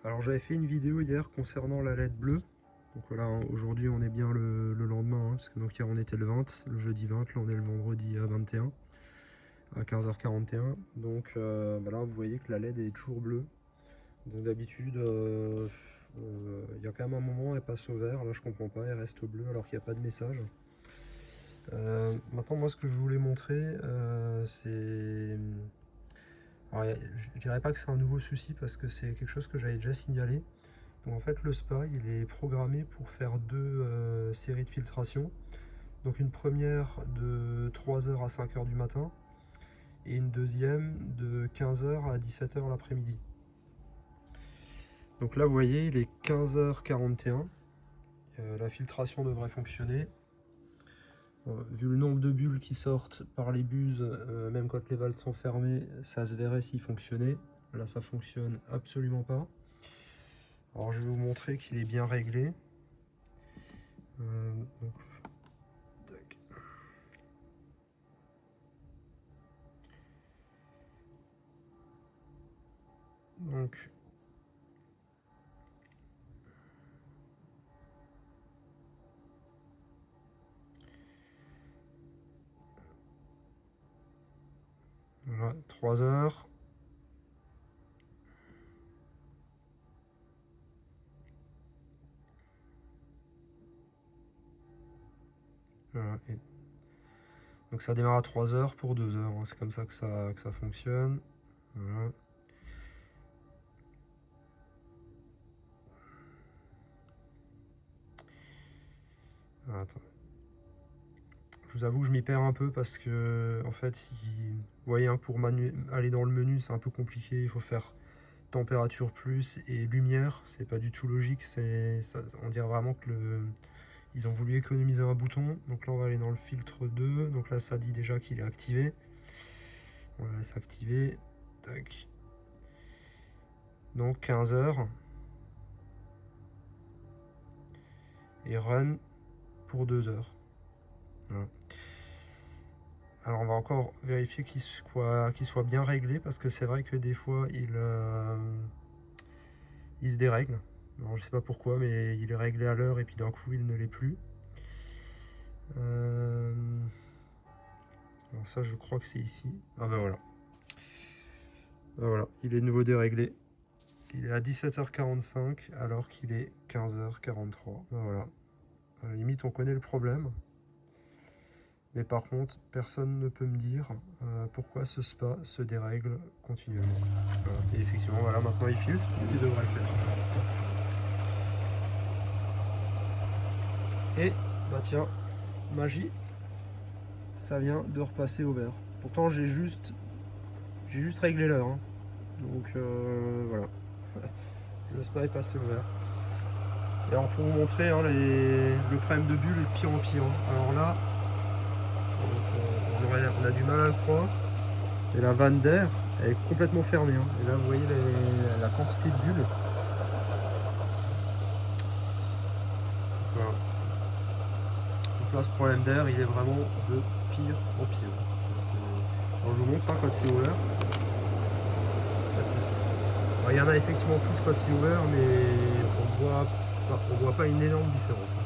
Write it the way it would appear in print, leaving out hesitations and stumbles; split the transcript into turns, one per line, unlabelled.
Alors j'avais fait une vidéo hier concernant la LED bleue. Donc voilà, hein, aujourd'hui on est bien le lendemain, hein, parce que donc hier on était le 20, le jeudi 20, là on est le vendredi 21 à 15h41. Donc bah là vous voyez que la LED est toujours bleue. Donc d'habitude il y a quand même un moment elle passe au vert, là je comprends pas, elle reste au bleu alors qu'il n'y a pas de message. Maintenant moi ce que je voulais montrer c'est... Alors, je dirais pas que c'est un nouveau souci parce que c'est quelque chose que j'avais déjà signalé. Donc en fait le SPA il est programmé pour faire deux séries de filtration. Donc une première de 3h à 5h du matin et une deuxième de 15h à 17h l'après-midi. Donc là vous voyez il est 15h41, la filtration devrait fonctionner. Vu le nombre de bulles qui sortent par les buses, même quand les valves sont fermées, ça se verrait s'il fonctionnait. Là ça fonctionne absolument pas. Alors je vais vous montrer qu'il est bien réglé. Donc, tac. Donc voilà, 3 heures. Voilà. Donc ça démarre à 3 heures pour 2 heures, hein. C'est comme ça que ça fonctionne. Voilà. Ah, attends. Je vous avoue que je m'y perds un peu parce que en fait, vous voyez, hein, pour aller dans le menu, c'est un peu compliqué. Il faut faire température plus et lumière. C'est pas du tout logique. On dirait vraiment que ils ont voulu économiser un bouton. Donc là, on va aller dans le filtre 2. Donc là, ça dit déjà qu'il est activé. On va laisser activer. Tac. Donc 15 heures. Et run pour 2 heures. Voilà. Alors on va encore vérifier qu'il soit bien réglé parce que c'est vrai que des fois il se dérègle. Alors, je sais pas pourquoi, mais il est réglé à l'heure et puis d'un coup il ne l'est plus. Alors ça je crois que c'est ici. Ah ben voilà. Ben voilà, il est de nouveau déréglé. Il est à 17h45 alors qu'il est 15h43. Ben voilà. Limite on connaît le problème. Mais par contre, personne ne peut me dire pourquoi ce spa se dérègle continuellement. Voilà. Et effectivement, voilà, maintenant il filtre, ce qu'il devrait le faire. Et, bah tiens, magie, ça vient de repasser au vert. Pourtant, j'ai juste réglé l'heure. Hein. Donc voilà, le spa est passé au vert. Et alors pour vous montrer, hein, le problème de bulle est de pire en pire. Hein. Alors là, on a du mal à le croire. Et la vanne d'air, elle est complètement fermée. Hein. Et là, vous voyez la quantité de bulles. Voilà. Donc là, ce problème d'air, il est vraiment de pire en pire. Alors, je vous montre hein, quand c'est ouvert. Alors, il y en a effectivement plus quand c'est ouvert, mais on voit pas une énorme différence. Hein.